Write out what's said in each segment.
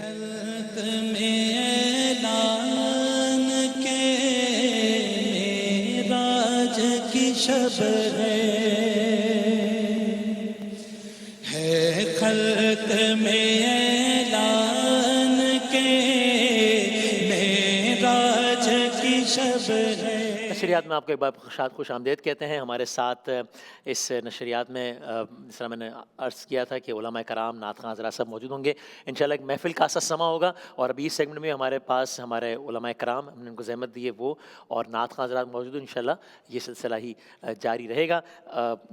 خلق میں اعلان کے معراج کی شب ہے خلق میں اعلان کے معراج کی شب ہے۔ نشریات میں آپ کو ایک بار خوش آمدید کہتے ہیں۔ ہمارے ساتھ اس نشریات میں جس طرح میں نے عرض کیا تھا کہ علماء کرام، نعت خواں حضرات سب موجود ہوں گے۔ انشاءاللہ ایک محفل کا سا سما ہوگا، اور ابھی اس سیگمنٹ میں ہمارے پاس ہمارے علماء کرام، ہم نے ان کو زحمت دی ہے، وہ اور نعت خواں حضرات موجود ہیں۔ انشاءاللہ یہ سلسلہ ہی جاری رہے گا۔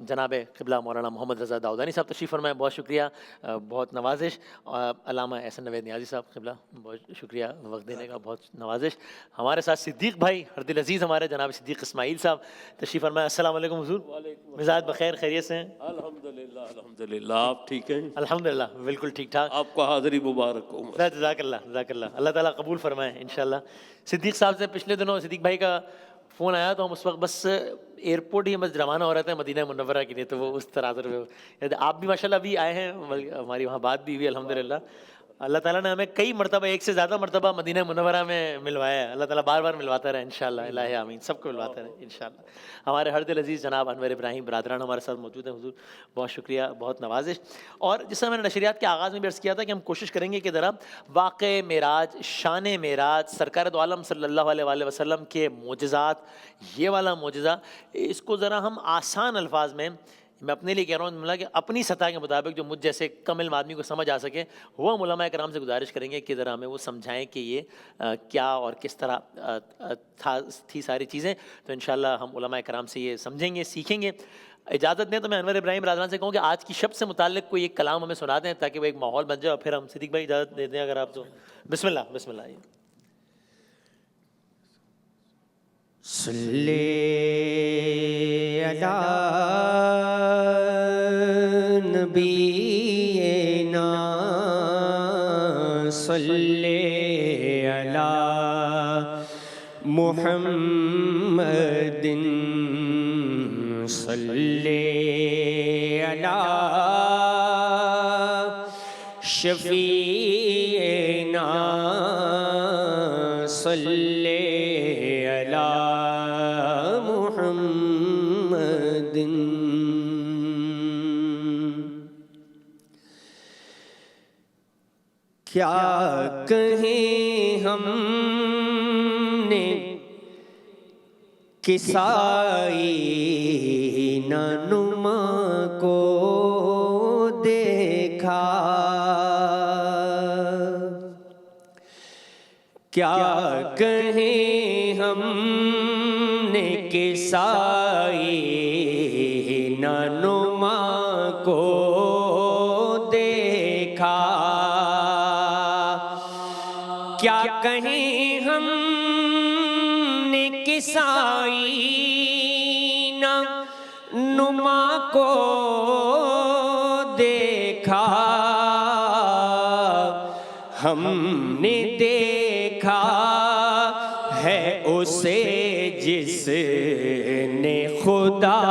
جناب قبلہ مولانا محمد رضا داؤدانی صاحب تشریف فرمائے، بہت شکریہ، بہت نوازش۔ علامہ احسن نوید نیازی صاحب قبلہ، بہت شکریہ وقت دینے کا، بہت نوازش۔ ہمارے ساتھ صدیق بھائی ہردل عزیز، ہمارے جناب صدیق اسماعیل صاحب تشریف فرمائے۔ السلام علیکم حضور، مزاج بخیر، خیریت سے ہیں؟ الحمدللہ الحمدللہ، آپ ٹھیک ہیں؟ الحمدللہ بالکل ٹھیک ٹھاک۔ آپ کو حاضری مبارک ہو۔ جزاک اللہ جزاک اللہ، اللہ تعالیٰ قبول فرمائے انشاءاللہ۔ صدیق صاحب سے پچھلے دنوں صدیق بھائی کا فون آیا تو ہم اس وقت بس ایئرپورٹ ہی بس روانہ ہو رہے تھے مدینہ منورہ کے لیے، تو وہ اس تناظر میں آپ بھی ماشاءاللہ ابھی آئے ہیں، ہماری وہاں بات بھی ہوئی الحمدللہ۔ اللہ تعالیٰ نے ہمیں کئی مرتبہ، ایک سے زیادہ مرتبہ مدینہ منورہ میں ملوایا ہے۔ اللہ تعالیٰ بار بار ملواتا رہے انشاءاللہ، الہ آمین، سب کو ملواتا رہے انشاءاللہ۔ ہمارے ہردل عزیز جناب انور ابراہیم برادران ہمارے ساتھ موجود ہیں، حضور بہت شکریہ، بہت نوازش۔ اور جس طرح میں نے نشریات کے آغاز میں بھی عرض کیا تھا کہ ہم کوشش کریں گے کہ ذرا واقع معراج، شان معراج، سرکار دو عالم صلی اللہ علیہ وآلہ وسلم کے معجزات، یہ والا معجزہ، اس کو ذرا ہم آسان الفاظ میں، میں اپنے لیے کہہ رہا ہوں کہ اپنی سطح کے مطابق جو مجھ جیسے کم علم آدمی کو سمجھ آ سکے، وہ ہم علماء کرام سے گزارش کریں گے کہ ذرا ہمیں وہ سمجھائیں کہ یہ کیا اور کس طرح تھی ساری چیزیں۔ تو انشاءاللہ ہم علماء کرام سے یہ سمجھیں گے، سیکھیں گے۔ اجازت دیں تو میں انور ابراہیم برادران سے کہوں کہ آج کی شب سے متعلق کوئی ایک کلام ہمیں سنا دیں تاکہ وہ ایک ماحول بن جائے، اور پھر ہم صدیق بھائی اجازت دے دیں اگر آپ تو۔ بسم اللہ بسم اللہ۔ صلی علی نبینا صلی علی محمد صلی علی شفیعنا صلی علی محمد۔ کیا کہیں ہم نے کسائی نما کو دیکھا، کیا کہیں ہم نے کسائی نما کو دیکھا، کیا کہیں ہم نے کسائی نما کو دیکھا، ہم نے دیکھا ہے اسے جس نے خدا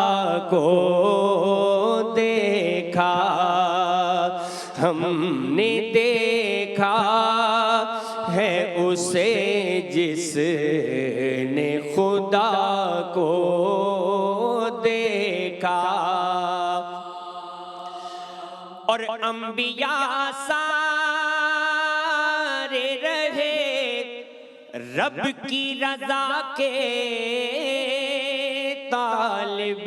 کو دیکھا، ہم نے دیکھا ہے اسے جس نے خدا کو دیکھا۔ اور انبیاء سارے رہے رب کی رضا کے طالب،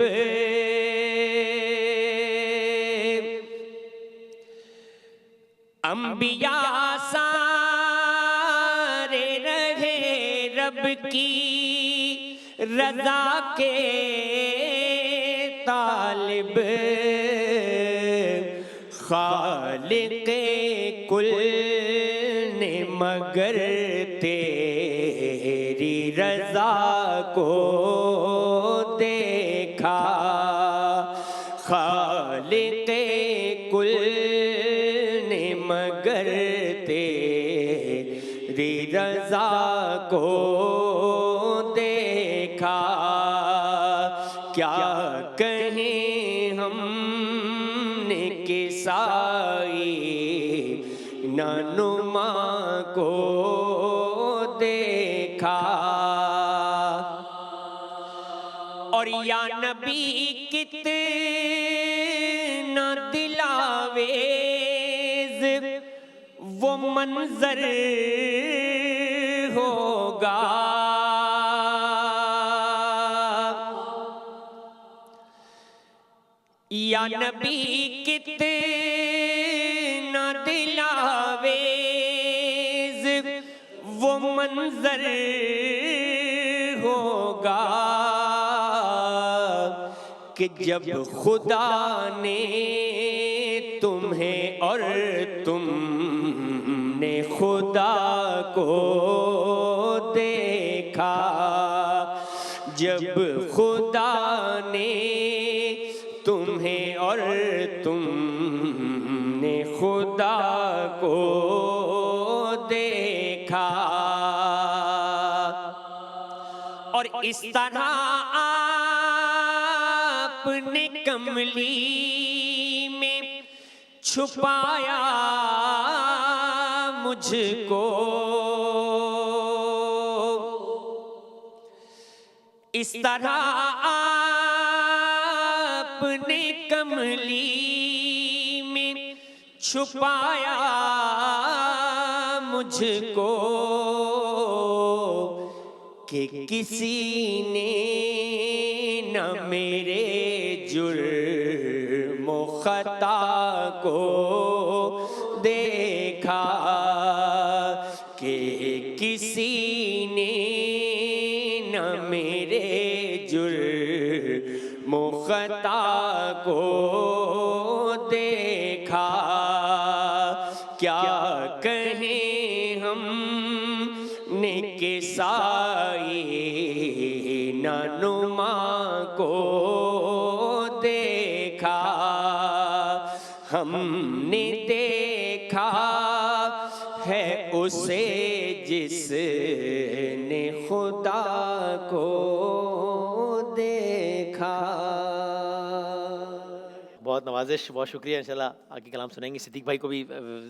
انبیاء سارے رہے رب کی رضا کے طالب، خالق کل نے مگر تیری رضا کو دیکھا، خالق کل نے مگر تیری رضا کو دیکھا، کیا کہیں ہم نے کسائی نما کو دیکھا، اور یا نبی کتنا دلاویز وہ منظر ہوگا، یا نبی کتنا دلاویز وہ منظر ہوگا کہ جب خدا نے تمہیں اور تم نے خدا کو دیکھا، جب خدا نے تمہیں اور تم نے خدا کو دیکھا، اور اس طرح آپ نے کملی میں چھپایا مجھ کو، اس طرح آپ نے کملی میں چھپایا مجھ کو، کہ کسی نے نہ میرے جرم و خطا کو دیکھا، کہ کسی نے نہ میرے جرم و خطا کو دیکھا، کیا کہیں ہم نے کہ سائینہ نما کو دیکھا، ہم نے دیکھا ہے اسے جس نے خدا کو دیکھا۔ بہت نوازش، بہت شکریہ۔ انشاءاللہ آگے کلام سنائیں گے، صدیق بھائی کو بھی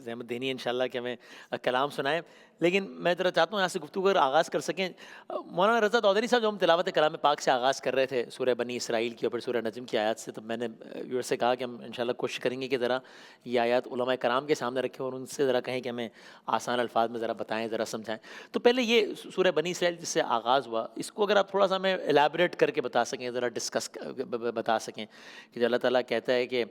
زحمت دینی ہے انشاءاللہ کہ ہمیں کلام سنائیں، لیکن میں ذرا چاہتا ہوں یہاں سے گفتگو اگر آغاز کر سکیں۔ مولانا رضا دودھری صاحب جو ہم تلاوت کلام پاک سے آغاز کر رہے تھے سورہ بنی اسرائیل کی اور پھر سورہ نجم کی آیات سے، تو میں نے ویور سے کہا کہ ہم انشاءاللہ کوشش کریں گے کہ ذرا یہ آیات علماء کرام کے سامنے رکھیں اور ان سے ذرا کہیں کہ ہمیں آسان الفاظ میں ذرا بتائیں، ذرا سمجھائیں۔ تو پہلے یہ سورہ بنی اسرائیل جس سے آغاز ہوا، اس کو اگر آپ تھوڑا سا ہمیں ایلیبریٹ کر کے بتا سکیں، ذرا ڈسکس بتا سکیں کہ جو اللہ تعالیٰ کہتا ہے کہ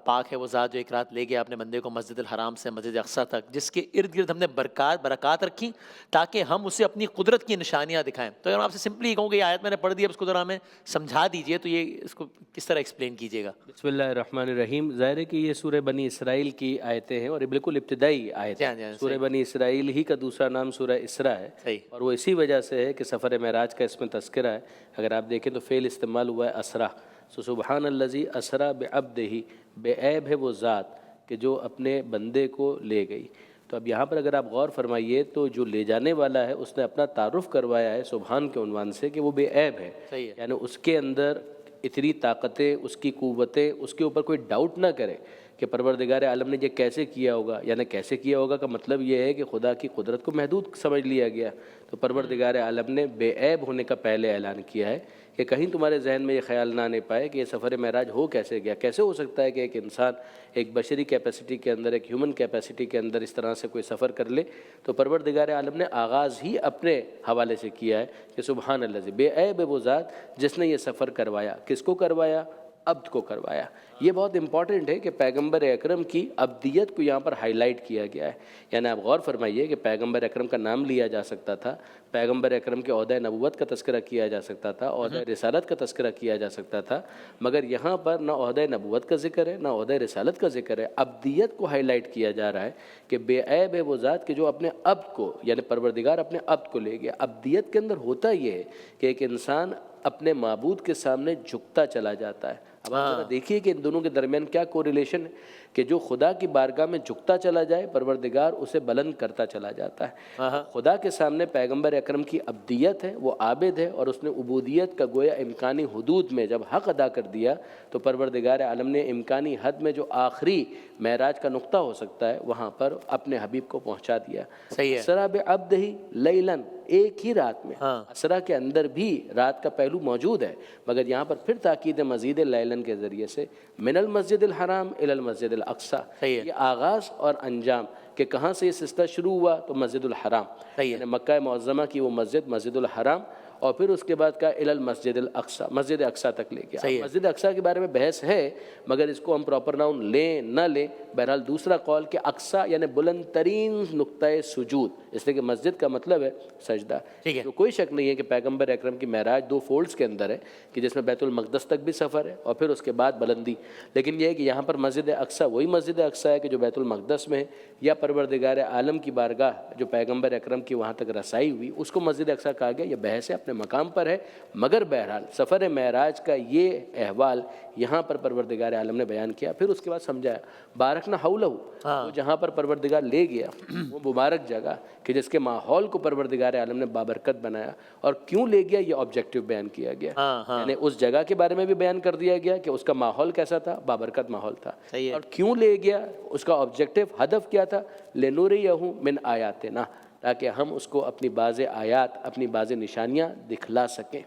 پاک ہے وہ ذات جو ایک رات لے گیا اپنے بندے کو مسجد الحرام سے مسجد اقصیٰ تک، جس کے ارد گرد ہم نے برکات رکھی تاکہ ہم اسے اپنی قدرت کی نشانیاں دکھائیں۔ تو اگر آپ سے سمپلی کہوں کہ یہ آیت میں نے پڑھ دی، اب اس کو ذرا ہمیں سمجھا دیجئے، تو یہ اس کو کس طرح ایکسپلین کیجئے گا؟ بسم اللہ الرحمن الرحیم۔ ظاہر ہے کہ یہ سورہ بنی اسرائیل کی آیتیں ہیں اور یہ بالکل ابتدائی آیت ہے۔ سورہ بنی اسرائیل ہی کا دوسرا نام سورہ اسراء ہے، اور وہ اسی وجہ سے ہے کہ سفر معراج کا اس میں تذکرہ ہے۔ اگر آپ دیکھیں تو فعل استعمال ہوا ہے اسرا، سبحان الذی اسرا بعبدہ، بے عیب ہے وہ ذات کہ جو اپنے بندے کو لے گئی۔ تو اب یہاں پر اگر آپ غور فرمائیے تو جو لے جانے والا ہے اس نے اپنا تعارف کروایا ہے سبحان کے عنوان سے کہ وہ بے عیب ہے، یعنی اس کے اندر اتنی طاقتیں، اس کی قوتیں، اس کے اوپر کوئی ڈاؤٹ نہ کرے کہ پروردگار عالم نے یہ کیسے کیا ہوگا، یعنی کیسے کیا ہوگا کا مطلب یہ ہے کہ خدا کی قدرت کو محدود سمجھ لیا گیا۔ تو پروردگار عالم نے بے عیب ہونے کا پہلے اعلان کیا ہے کہ کہیں تمہارے ذہن میں یہ خیال نہ آنے پائے کہ یہ سفر معراج ہو کیسے گیا، کیسے ہو سکتا ہے کہ ایک انسان ایک بشری کیپیسٹی کے اندر، ایک ہیومن کیپیسٹی کے اندر اس طرح سے کوئی سفر کر لے۔ تو پروردگار عالم نے آغاز ہی اپنے حوالے سے کیا ہے کہ سبحان اللہ، بے عیب ہے وہ ذات جس نے یہ سفر کروایا۔ کس کو کروایا؟ عبد کو کروایا۔ یہ بہت امپورٹنٹ ہے کہ پیغمبر اکرم کی عبدیت کو یہاں پر ہائی لائٹ کیا گیا ہے۔ یعنی آپ غور فرمائیے کہ پیغمبر اکرم کا نام لیا جا سکتا تھا، پیغمبر اکرم کے عہدہ نبوت کا تذکرہ کیا جا سکتا تھا، عہدہ رسالت کا تذکرہ کیا جا سکتا تھا، مگر یہاں پر نہ عہدہ نبوت کا ذکر ہے نہ عہدہ رسالت کا ذکر ہے۔ عبدیت کو ہائی لائٹ کیا جا رہا ہے کہ بے عیب ہے وہ ذات کہ جو اپنے عبد کو، یعنی پروردگار اپنے عبد کو لے گیا۔ عبدیت کے اندر ہوتا یہ ہے کہ ایک انسان اپنے معبود کے سامنے جھکتا چلا جاتا ہے، اب آپ ذرا دیکھیے کہ ان دونوں کے درمیان کیا کوریلیشن ہے کہ جو خدا کی بارگاہ میں جھکتا چلا جائے پروردگار اسے بلند کرتا چلا جاتا ہے. خدا کے سامنے پیغمبر اکرم کی عبدیت ہے، وہ عابد ہے، اور اس نے عبودیت کا گویا امکانی حدود میں جب حق ادا کر دیا تو پروردگار عالم نے امکانی حد میں جو آخری معراج کا نقطہ ہو سکتا ہے وہاں پر اپنے حبیب کو پہنچا دیا. صحیح ہے. اسرا بعبدہ لیلاً، ایک ہی رات میں. اسرا کے اندر بھی رات کا پہلو موجود ہے، مگر یہاں پر پھر تاکید مزید لیلاً کے ذریعے سے من المسجد الحرام الی المسجد الاقصی. یہ آغاز اور انجام کہ کہاں سے یہ سلسلہ شروع ہوا تو مسجد الحرام، یعنی مکہ معظمہ کی وہ مسجد، مسجد الحرام، اور پھر اس کے بعد کہا الی المسجد الاقصی، مسجد اقصی تک لے گیا. مسجد اقصی کے بارے میں بحث ہے، مگر اس کو ہم پراپر ناؤن لیں نہ لیں. بہرحال دوسرا قول کہ اقصی یعنی بلند ترین نقطۂ سجود، اس لیے کہ مسجد کا مطلب ہے سجدہ. تو کوئی شک نہیں ہے کہ پیغمبر اکرم کی معراج دو فولڈز کے اندر ہے کہ جس میں بیت المقدس تک بھی سفر ہے اور پھر اس کے بعد بلندی. لیکن یہ ہے کہ یہاں پر مسجد اقصی وہی مسجد اقصی ہے کہ جو بیت المقدس میں ہے، یا پروردگار عالم کی بارگاہ جو پیغمبر اکرم کی وہاں تک رسائی ہوئی اس کو مسجد اقصی کہا گیا. یہ بحث ہے، اپنے مقام پر ہے، مگر بہرحال سفر معراج کا یہ احوال یہاں پر پروردگار عالم نے بیان کیا. پھر اس کے بعد سمجھایا بارکنا حولہ، وہ جہاں پر پروردگار لے گیا وہ مبارک جگہ کہ جس کے ماحول کو پروردگار عالم نے بابرکت بنایا. اور کیوں لے گیا یہ آبجیکٹیو بیان کیا گیا، یعنی اس جگہ کے بارے میں بھی بیان کر دیا گیا کہ اس کا ماحول کیسا تھا، بابرکت ماحول تھا. اور کیوں لے گیا، اس کا آبجیکٹیو ہدف کیا تھا، لنوریہ من آیاتنا، تاکہ ہم اس کو اپنی بعض آیات، اپنی بعض نشانیاں دکھلا سکیں.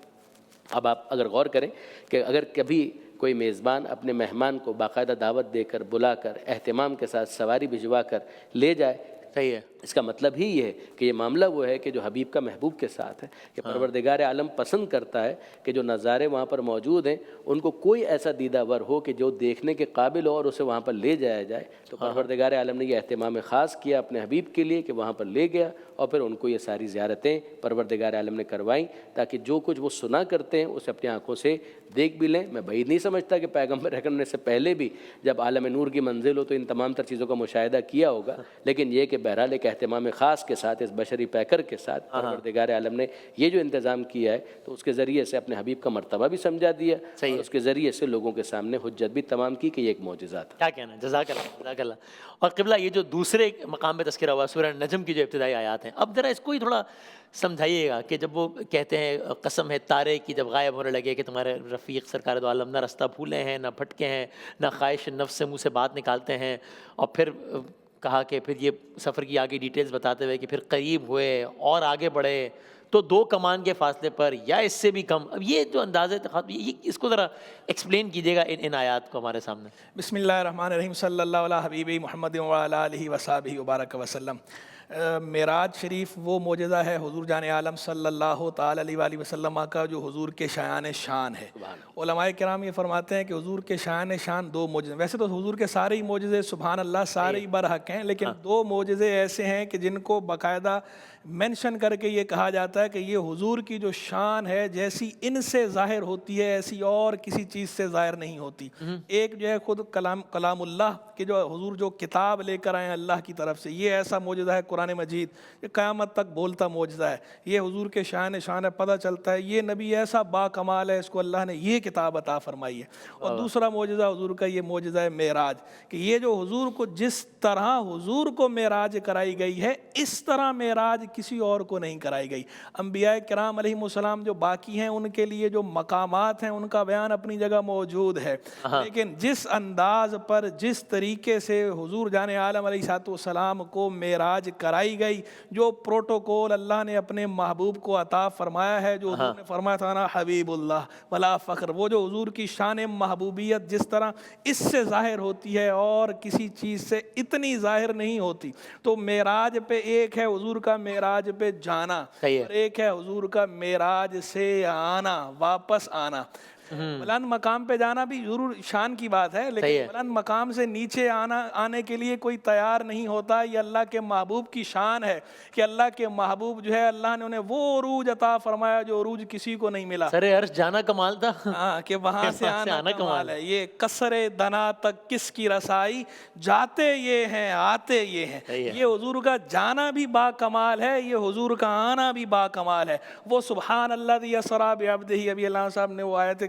اب آپ اگر غور کریں کہ اگر کبھی کوئی میزبان اپنے مہمان کو باقاعدہ دعوت دے کر، بلا کر، اہتمام کے ساتھ سواری بھجوا کر لے جائے، صحیح ہے، اس کا مطلب ہی یہ ہے کہ یہ معاملہ وہ ہے کہ جو حبیب کا محبوب کے ساتھ ہے، کہ پروردگار عالم پسند کرتا ہے کہ جو نظارے وہاں پر موجود ہیں ان کو کوئی ایسا دیدہ ور ہو کہ جو دیکھنے کے قابل ہو اور اسے وہاں پر لے جایا جائے. تو پروردگار عالم نے یہ اہتمام خاص کیا اپنے حبیب کے لیے کہ وہاں پر لے گیا اور پھر ان کو یہ ساری زیارتیں پروردگار عالم نے کروائیں تاکہ جو کچھ وہ سنا کرتے ہیں اسے اپنی آنکھوں سے دیکھ بھی لیں. میں بعید نہیں سمجھتا کہ پیغمبر اکرم نے سے پہلے بھی جب عالم نور کی منزل ہو تو ان تمام تر چیزوں کا مشاہدہ کیا ہوگا، لیکن یہ کہ بہرحال ایک اہتمام خاص کے ساتھ اس بشری پیکر کے ساتھ پروردگار عالم نے یہ جو انتظام کیا ہے تو اس کے ذریعے سے اپنے حبیب کا مرتبہ بھی سمجھا دیا اور اس کے ذریعے سے لوگوں کے سامنے حجت بھی تمام کی کہ یہ ایک معجزہ تھا. کیا کہنا ہے، جزاک اللہ، جزاک اللہ. اور قبلہ یہ جو دوسرے مقام پہ تذکرہ ہوا سورہ نجم کی جو ابتدائی آیات ہیں، اب ذرا اس کو ہی تھوڑا سمجھائیے گا کہ جب وہ کہتے ہیں قسم ہے تارے کی جب غائب ہونے لگے کہ تمہارے رفیق سرکار دو عالم نہ رستہ بھولے ہیں، نہ بھٹکے ہیں، نہ خواہش نفس سے منہ سے بات نکالتے ہیں، اور پھر کہا کہ پھر یہ سفر کی آگے ڈیٹیلز بتاتے ہوئے کہ پھر قریب ہوئے اور آگے بڑھے تو 2 کمان کے فاصلے پر یا اس سے بھی کم. اب یہ جو انداز ہے اس کو ذرا ایکسپلین کیجیے گا ان آیات کو ہمارے سامنے. بسم اللہ الرحمن الرحیم، صلی اللہ علیہ حبیب محمد وعلی آلہ وصحبہ وبارک وسلم. معراج شریف وہ معجزہ ہے حضور جان عالم صلی اللہ تعالی علیہ وآلہ وسلم کا جو حضور کے شایان شان ہے. علماء کرام یہ فرماتے ہیں کہ حضور کے شایان شان 2 معجزے، ویسے تو حضور کے سارے ہی معجزے سبحان اللہ سارے ہی برحق ہیں، لیکن 2 معجزے ایسے ہیں کہ جن کو باقاعدہ مینشن کر کے یہ کہا جاتا ہے کہ یہ حضور کی جو شان ہے جیسی ان سے ظاہر ہوتی ہے ایسی اور کسی چیز سے ظاہر نہیں ہوتی. ایک جو ہے خود کلام اللہ کہ جو حضور جو کتاب لے کر آئے ہیں اللہ کی طرف سے، یہ ایسا معجزہ ہے قرآن مجید، یہ قیامت تک بولتا معجزہ ہے. یہ حضور کے شان ہے، پتہ چلتا ہے یہ نبی ایسا با کمال ہے، اس کو اللہ نے یہ کتاب عطا فرمائی ہے. اور دوسرا معجزہ حضور کا یہ معجزہ ہے معراج، کہ یہ جو حضور کو جس طرح حضور کو معراج کرائی گئی ہے اس طرح معراج کسی اور کو نہیں کرائی گئی. انبیاء کرام علیہم السلام جو باقی ہیں ان کے لیے جو مقامات ہیں ان کا بیان اپنی جگہ موجود ہے، لیکن جس انداز پر جس طریقے سے حضور جان عالم علیہ السلام کو معراج کرائی گئی، جو پروٹوکول اللہ نے اپنے محبوب کو عطا فرمایا ہے، جو حضور نے فرمایا تھا نا حبیب اللہ ولا فخر، وہ جو حضور کی شان محبوبیت جس طرح اس سے ظاہر ہوتی ہے اور کسی چیز سے اتنی ظاہر نہیں ہوتی. تو معراج پہ ایک ہے حضور کا معراج پہ جانا اور ایک ہے حضور کا معراج سے آنا، واپس آنا. بلند مقام پہ جانا بھی ضرور شان کی بات ہے، لیکن بلند مقام سے نیچے آنے کے لیے کوئی تیار نہیں ہوتا. یہ اللہ کے محبوب کی شان ہے کہ اللہ کے محبوب جو ہے اللہ نے انہیں وہ عروج عطا فرمایا جو عروج کسی کو نہیں ملا. سر عرش جانا کمال تھا، ہاں، کہ وہاں سے آنا کمال ہے. یہ قصر دنا تک کس کی رسائی، جاتے یہ ہیں آتے یہ ہیں. یہ حضور کا جانا بھی با کمال ہے، یہ حضور کا آنا بھی با کمال ہے. وہ سبحان اللہ اسریٰ بعبدہ، ابھی اللہ صاحب نے وہ آیت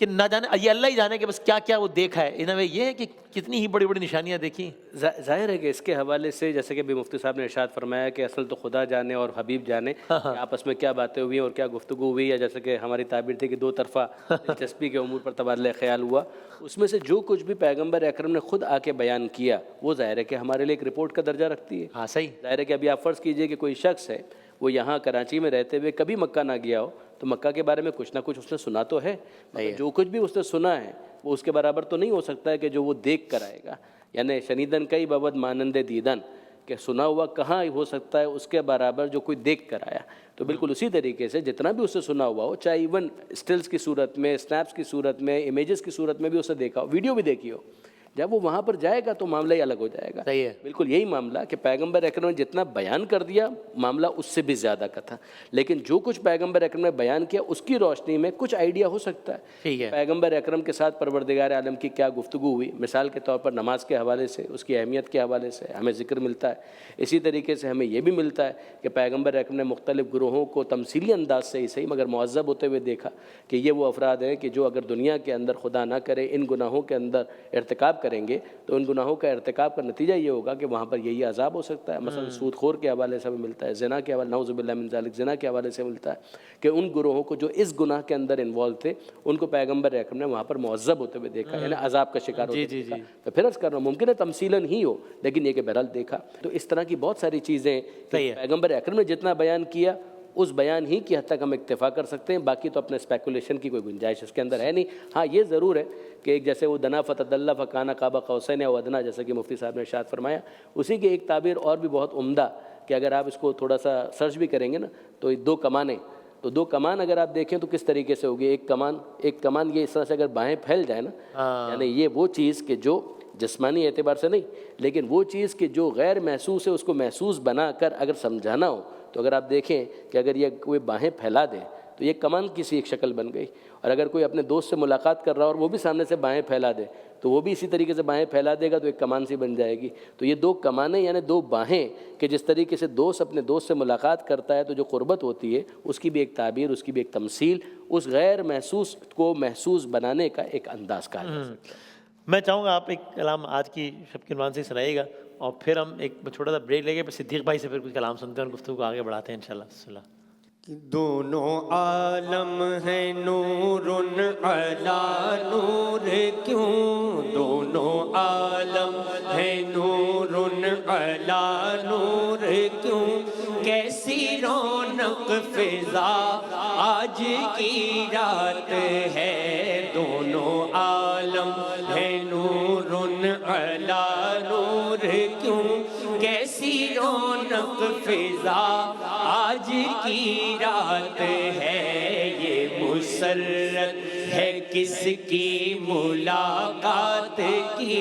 کہ نہ جانے یہ اللہ ہی جانے کہ بس کیا کیا وہ دیکھا ہے. ان میں یہ ہے کہ کتنی ہی بڑی بڑی نشانیاں دیکھی. ظاہر ہے کہ اس کے حوالے سے جیسے کہ ابھی مفتی صاحب نے ارشاد فرمایا کہ اصل تو خدا جانے اور حبیب جانے کہ آپس میں کیا باتیں ہوئی اور کیا گفتگو ہوئی, یا جیسے کہ ہماری تعبیر تھی کہ دو طرفہ دلچسپی کے امور پر تبادلہ خیال ہوا. اس میں سے جو کچھ بھی پیغمبر اکرم نے خود آ کے بیان کیا وہ ظاہر ہے کہ ہمارے لیے ایک رپورٹ کا درجہ رکھتی ہے. ہاں صحیح. ظاہر ہے کہ ابھی آپ فرض کیجئے کہ کوئی شخص ہے وہ یہاں کراچی میں رہتے ہوئے کبھی مکہ نہ گیا ہو, تو مکہ کے بارے میں کچھ نہ کچھ اس نے سنا تو ہے, مگر جو کچھ بھی اس نے سنا ہے وہ اس کے برابر تو نہیں ہو سکتا ہے کہ جو وہ دیکھ کر آئے گا. یعنی شنیدن کئی بابد مانند دیدن, کہ سنا ہوا کہاں ہو سکتا ہے اس کے برابر جو کوئی دیکھ کر آیا. تو بالکل اسی طریقے سے جتنا بھی اسے سنا ہوا ہو, چاہے ایون اسٹلز کی صورت میں, اسنیپس کی صورت میں, امیجز کی صورت میں بھی اسے دیکھا ہو, ویڈیو بھی دیکھی ہو, جب وہ وہاں پر جائے گا تو معاملہ ہی الگ ہو جائے گا. صحیح ہے. بالکل یہی معاملہ کہ پیغمبر اکرم نے جتنا بیان کر دیا معاملہ اس سے بھی زیادہ کا تھا, لیکن جو کچھ پیغمبر اکرم نے بیان کیا اس کی روشنی میں کچھ آئیڈیا ہو سکتا ہے. ٹھیک ہے. پیغمبر اکرم کے ساتھ پروردگار عالم کی کیا گفتگو ہوئی, مثال کے طور پر نماز کے حوالے سے, اس کی اہمیت کے حوالے سے ہمیں ذکر ملتا ہے. اسی طریقے سے ہمیں یہ بھی ملتا ہے کہ پیغمبر اکرم نے مختلف گروہوں کو تمثیلی انداز سے ہی صحیح مگر مہذب ہوتے ہوئے دیکھا کہ یہ وہ افراد ہیں کہ جو اگر دنیا کے اندر خدا نہ کرے ان گناہوں کے اندر ارتکاب کریں گے تو ان گناہوں کا ارتکاب کا نتیجہ یہ ہوگا کہ وہاں پر یہی عذاب ہو سکتا ہے. مثلا سود خور کے حوالے سے ہمیں ملتا ہے, زنا کے حوالے, نعوذ باللہ من ذالک, زنا کے حوالے سے ملتا ہے کہ ان گروہوں کو جو اس گناہ کے اندر انوالو تھے ان کو پیغمبر اکرم نے وہاں پر معذب ہوتے ہوئے دیکھا, یعنی عذاب کا شکار ہوتے ہوئے دیکھا. تو پھر عرض کر رہا ہوں ممکن ہے تمثیلاً ہی ہو, لیکن یہ کہ بہرحال دیکھا. تو اس طرح کی بہت ساری چیزیں پیغمبر اکرم نے جتنا بیان کیا اس بیان ہی کی حد تک ہم اکتفا کر سکتے ہیں, باقی تو اپنے اسپیکولیشن کی کوئی گنجائش اس کے اندر ہے نہیں. ہاں یہ ضرور ہے کہ ایک جیسے وہ دنا فتدلہ فکانہ قاب قوسین او ادنیٰ, جیسا کہ مفتی صاحب نے ارشاد فرمایا, اسی کی ایک تعبیر اور بھی بہت عمدہ کہ اگر آپ اس کو تھوڑا سا سرچ بھی کریں گے نا تو دو کمانیں, تو دو کمان اگر آپ دیکھیں تو کس طریقے سے ہوگی. ایک کمان یہ اس طرح سے اگر بائیں پھیل جائے نا, یعنی یہ وہ چیز کہ جو جسمانی اعتبار سے نہیں لیکن وہ چیز کہ جو غیر محسوس ہے اس کو محسوس بنا کر اگر سمجھانا ہو, تو اگر آپ دیکھیں کہ اگر یہ کوئی باہیں پھیلا دے تو یہ کمان کی سی ایک شکل بن گئی. اور اگر کوئی اپنے دوست سے ملاقات کر رہا اور وہ بھی سامنے سے باہیں پھیلا دے تو وہ بھی اسی طریقے سے باہیں پھیلا دے گا تو ایک کمان سی بن جائے گی. تو یہ دو کمانیں یعنی دو باہیں کہ جس طریقے سے دوست اپنے دوست سے ملاقات کرتا ہے تو جو قربت ہوتی ہے اس کی بھی ایک تعبیر, اس کی بھی ایک تمثیل, اس غیر محسوس کو محسوس بنانے کا ایک انداز کا ہے. میں چاہوں گا آپ ایک کلام آج کی شب کے عنوان سے سنائیے گا اور پھر ہم ایک چھوٹا سا بریک لے کے پھر صدیق بھائی سے پھر کچھ کلام سنتے ہیں اور گفتگو کو آگے بڑھاتے ہیں انشاءاللہ. دونوں عالم ہے نور علی نور کیوں, دونوں عالم ہے نور علی نور کیوں, کیسی رونق فضا آج کی رات ہے, دونوں عالم ہے نور علی نور کیوں, کیسی رونق فضا آج کی رات ہے, یہ مسرت ہے کس کی ملاقات کی,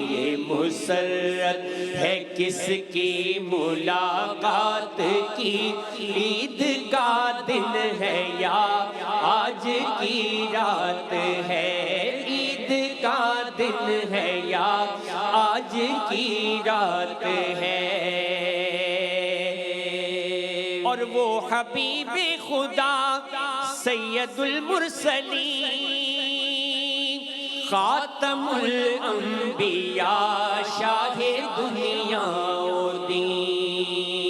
یہ مسرت ہے کس کی ملاقات کی, عید کا دن ہے یا آج کی رات ہے, عید کا دن ہے یا آج کی رات ہے. اور وہ حبیب خدا سید المرسلین خاتم الانبیاء شاہ دنیا و دین,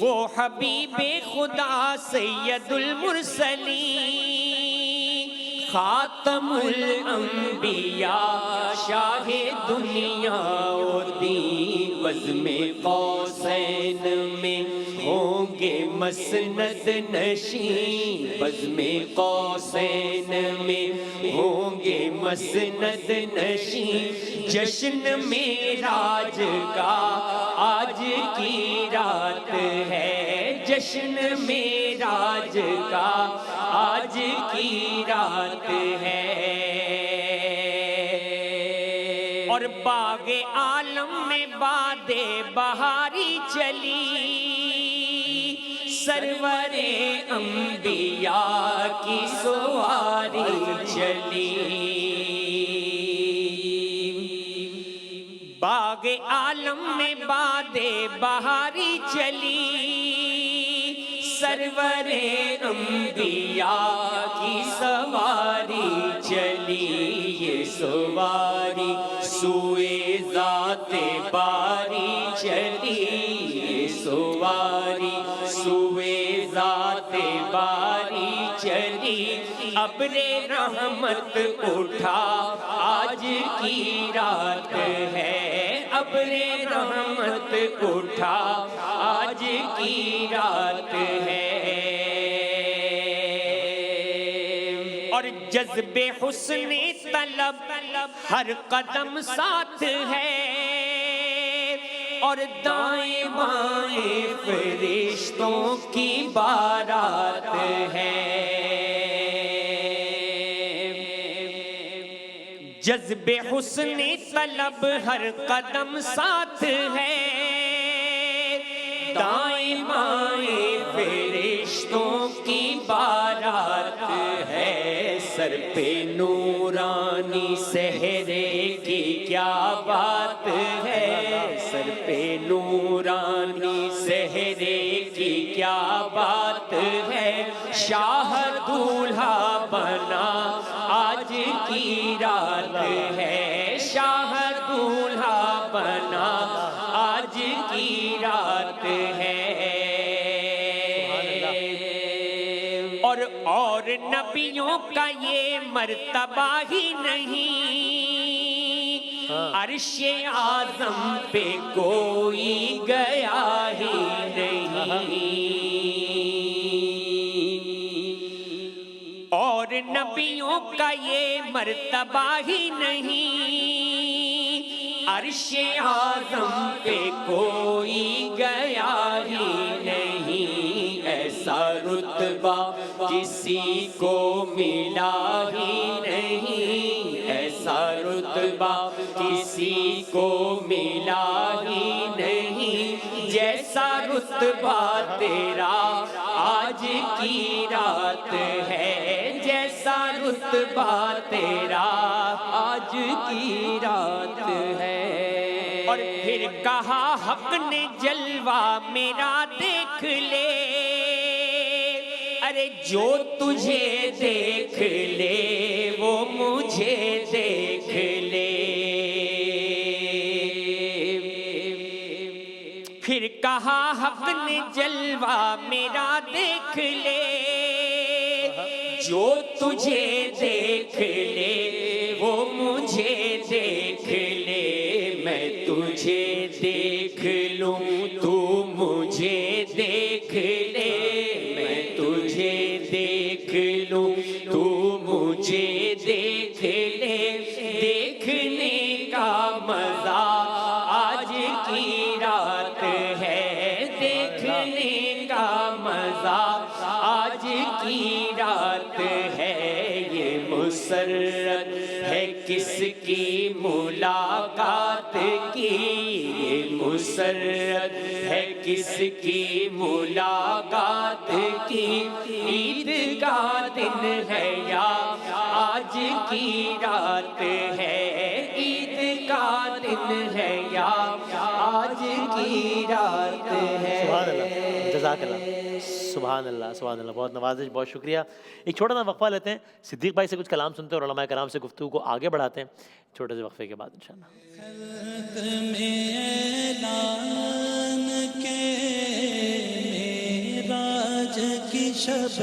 وہ حبیب خدا سید المرسلین خاتم الانبیاء شاہ دنیا و دین, بزم قوسین میں ہوں گے مسند نشین, بزم قوسین میں ہوں گے مسند نشین, جشن معراج کا آج کی رات ہے, جشن معراج کا آج کی رات ہے. اور باغ عالم میں باد بہاری چلی, سرور انبیاء کی سواری چلی, باغ عالم میں باد بہاری چلی, سرور انبیاء کی سواری چلی، یہ سواری سوئے ذات باری چلی، یہ سواری سوئے ذات باری چلی، ابر رحمت اٹھا آج کی رات ہے، ابر رحمت اٹھا آج کی رات ہے، اور جذب حسن طلب ہر قدم ساتھ ہے، اور دائیں بائیں فرشتوں کی بارات ہے، جذب حسن طلب ہر قدم ساتھ ہے، دائیں بائیں فرشتوں کی بارات ہے، سر پہ نورانی سہرے کی کیا بات ہے، سر پہ نورانی سہرے کی کیا بات ہے، شاہ دولہا بنا آج کی رات ہے، شاہ دولہا بنا آج کی رات ہے، اور نبیوں کا یہ مرتبہ ہی نہیں، عرش اعظم پہ کوئی گیا ہی نہیں، اور نبیوں کا یہ مرتبہ ہی نہیں، عرش اعظم پہ کوئی گیا ہی نہیں، ایسا رتبہ کسی کو ملا ہی نہیں، ایسا رتبہ کسی کو ملا ہی نہیں، جیسا رتبہ تیرا آج کی رات ہے، جیسا رتبہ تیرا آج کی رات ہے، اور پھر کہا حق نے جلوہ میرا دیکھ لے، ارے جو تجھے دیکھ لے وہ مجھے دیکھ لے، پھر کہا حق نے جلوہ میرا دیکھ لے، جو تجھے دیکھ لے وہ مجھے دیکھ لے، میں تجھے دیکھ لوں تو مجھے دیکھ لے، میں تجھے دیکھ لوں تو مجھے دیکھ لے، دیکھنے کا مزہ آج کی رات ہے، دیکھنے کا مزہ آج کی رات ہے، یہ مسرت ہے کس کی ملاقات کی، یہ مسرت ہے کس کی ملاقات کی، عید کا دن ہے یا آج کی رات ہے، عید کا دن ہے یا آج کی رات ہے، سبحان اللہ، جزاک اللہ، سبحان اللہ، سبحان اللہ، بہت نوازش، بہت شکریہ۔ ایک چھوٹا سا وقفہ لیتے ہیں، صدیق بھائی سے کچھ کلام سنتے ہیں اور علماء کرام سے گفتگو کو آگے بڑھاتے ہیں، چھوٹے سے وقفے کے بعد انشاءاللہ۔ خلق میں اعلان کے معراج کی شب